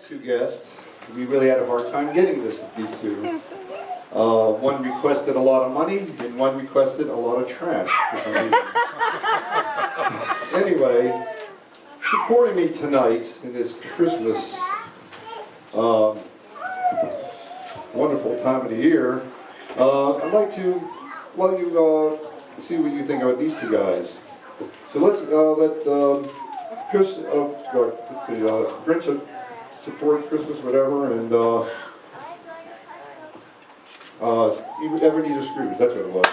next two guests, we really had a hard time getting these two. One requested a lot of money, and one requested a lot of trash for some reason. Anyway, supporting me tonight in this Christmas wonderful time of the year, I'd like to let you see what you think about these two guys. So let's let Chris, let's see, Grinch support Christmas, whatever, and Ebenezer Scrooge, that's what it was.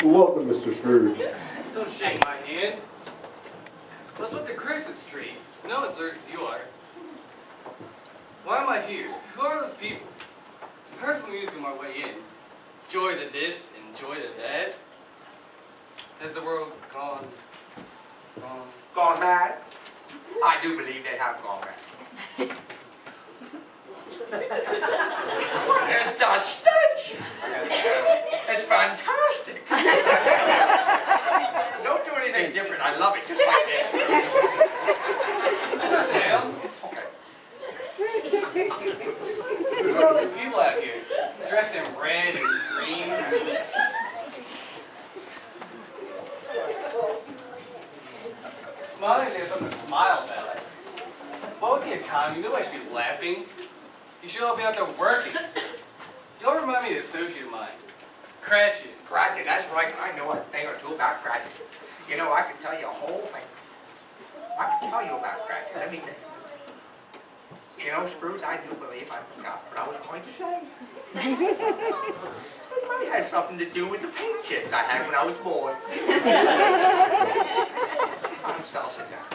Welcome, Mr. Scrooge. Don't shake my hand. Let's put the Christmas tree. No one's learned as you are. Why am I here? Who are those people? I heard some music on my way in. Joy to this and joy to that. Has the world gone mad? I do believe they have gone mad. What is that stench? It's fantastic. Don't do anything different. I love it just like this. Sam? Okay. Who are all these people out here? Dressed in red and green? Smiling, there's something to smile about. What with the economy, nobody should be laughing. You should all be out there working. Y'all remind me of an associate of mine. Cratchit. Cratchit, that's right. I know a thing or two about Cratchit. You know, I could tell you a whole thing. I could tell you about Cratchit. Let me think. You know, Scrooge, I do believe I forgot what I was going to say. It might have something to do with the paint chips I had when I was born. I'm salsa down.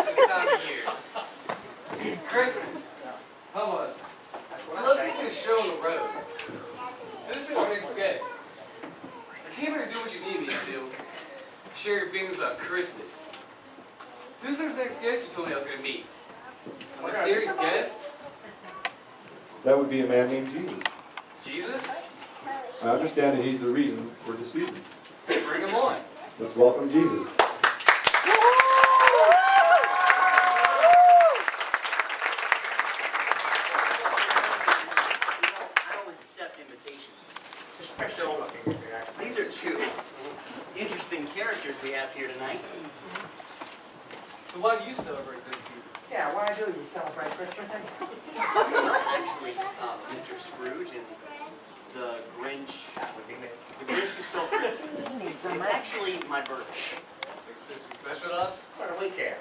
This time of year. Christmas. Come on. So let's get a show on the road. This is what we expect. I came here to do what you need me to do. Share your feelings about Christmas. biggest guest? That would be a man named Jesus. Jesus? I understand that he's the reason for the season. Bring him on. Let's welcome Jesus. I always accept invitations. Especially looking at that. These are two interesting characters we have here tonight. So why do you celebrate this season? Yeah, why do you celebrate Christmas anyway? Well, actually, Mr. Scrooge and the Grinch, That would be me. the Grinch who stole Christmas. It's actually my birthday. Is special to us? What do we care?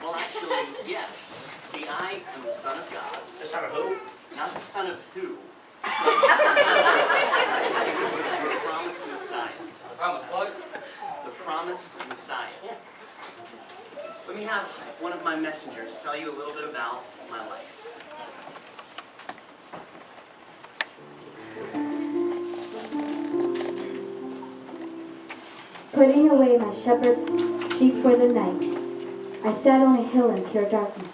Well, actually, yes. See, I am the son of God, The son of who? not the son of who. The promised Messiah. Promise what? The promised Messiah. Let me have one of my messengers tell you a little bit about my life. Putting away my shepherd sheep for the night, I sat on a hill in pure darkness.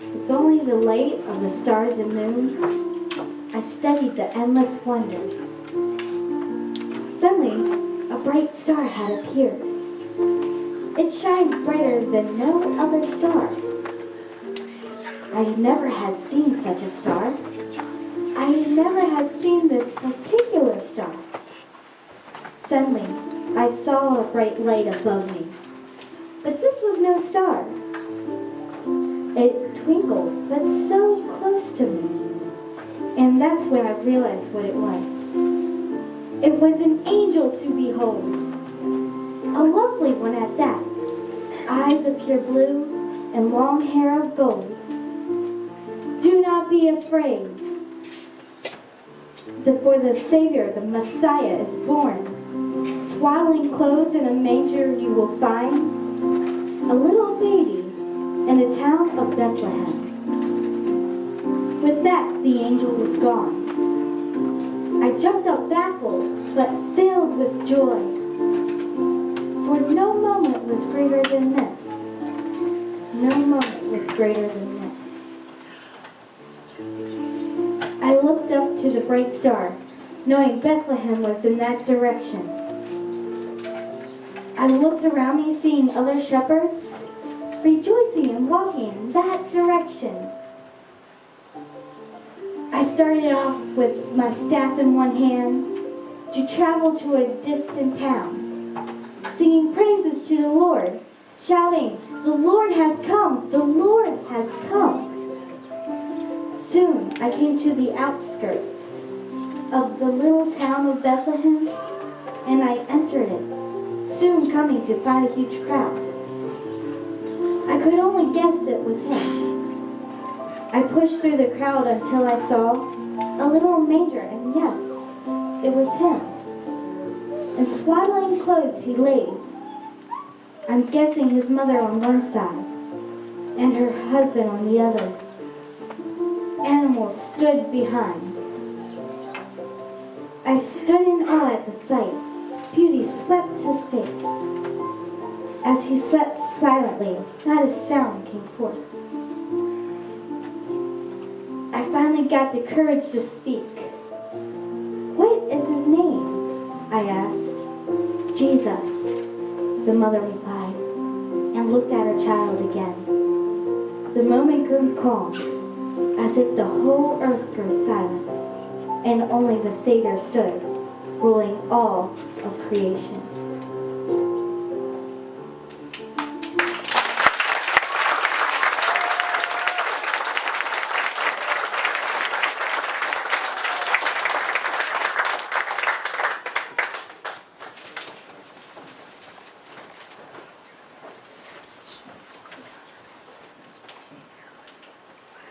With only the light of the stars and moon, I studied the endless wonders. Suddenly, a bright star had appeared. It shined brighter than no other star. I never had seen such a star. I never had seen this particular star. Suddenly, I saw a bright light above me. But this was no star. It twinkled, but so close to me. And that's when I realized what it was. It was an angel to behold. A lovely one at that. Eyes of pure blue and long hair of gold. Do not be afraid. For the Savior, the Messiah, is born. Swaddling clothes in a manger you will find a little baby in the town of Bethlehem. With that, the angel was gone. I jumped up baffled, but filled with joy. For no moment was greater than this. No moment was greater than this. I looked up to the bright star, knowing Bethlehem was in that direction. I looked around me, seeing other shepherds, rejoicing and walking in that direction. I started off with my staff in one hand to travel to a distant town, singing praises to the Lord, shouting, "The Lord has come! The Lord has come!" Soon I came to the outskirts of the little town of Bethlehem, and I entered it, soon coming to find a huge crowd. I could only guess it was him. I pushed through the crowd until I saw a little manger, and yes, it was him. In swaddling clothes he lay. I'm guessing his mother on one side, and her husband on the other. Animals stood behind. I stood in awe at the sight. Beauty swept his face. As he slept silently, not a sound came forth. I finally got the courage to speak. "What is his name?" I asked. "Jesus," the mother replied, and looked at her child again. The moment grew calm, as if the whole earth grew silent, and only the Savior stood, ruling all of creation.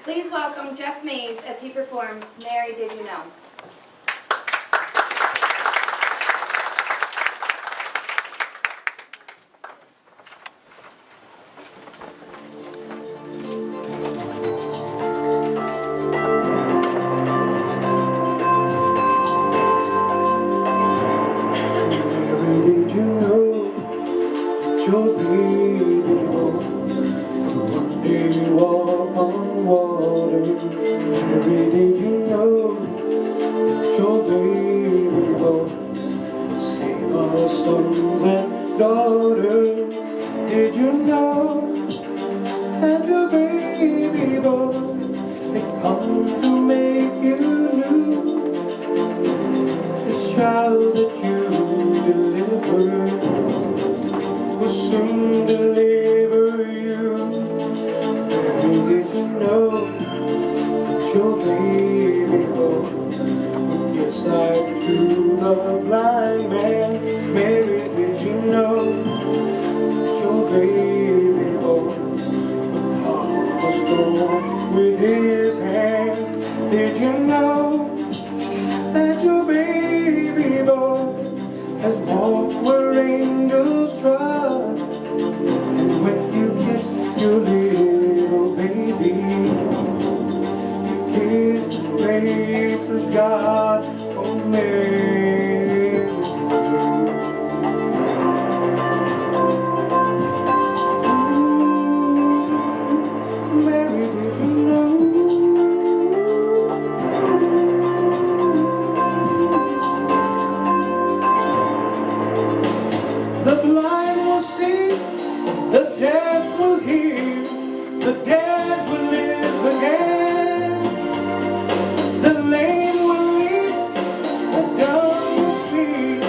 Please welcome Jeff Mays as he performs Mary Did You Know? Did you know that you'll be born? One day you walk on water. Mary, did you know that your baby boy would save our sons and daughters? Did you know that your baby boy had come to make you new? This child that you delivered will soon deliver you. Mary, did you know that your baby boy would give sight to the blind man? Mary, did you know that your baby boy would calm a storm with his hand? Did you know that your baby boy has walked where angels trod? And when you kiss your little baby, you kiss the face of God. Oh, Mary, Mary, did you know? The blind will see, the deaf will hear, the dead will live again. The lame will leap, the dumb will speak,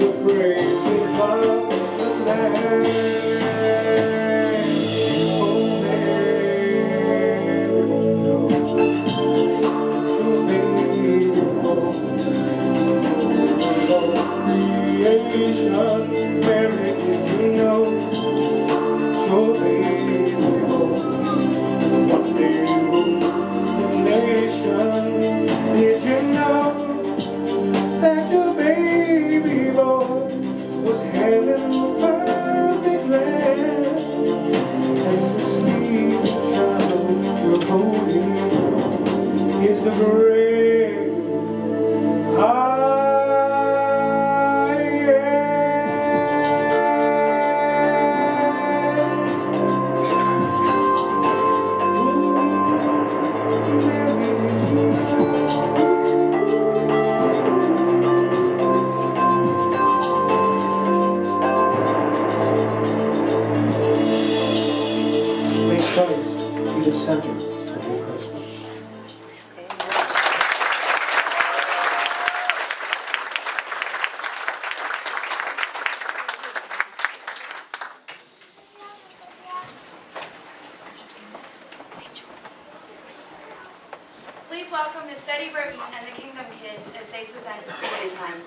the praises of the Lamb. Oh, Mary, your baby born, creation. Mary, did you know your baby born one day ruled the nation? Did you know that your baby boy was heaven's perfect lamb? And the sleeping child you're holding is the great I am. May Christ be the center of your Christmas. Please welcome Miss Betty Burton and the Kingdom Kids as they present Story Time.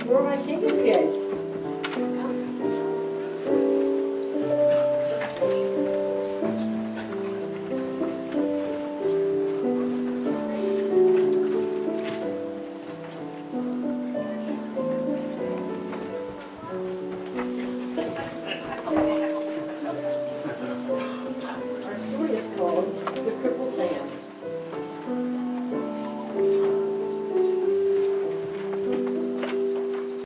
Where are my Kingdom Kids?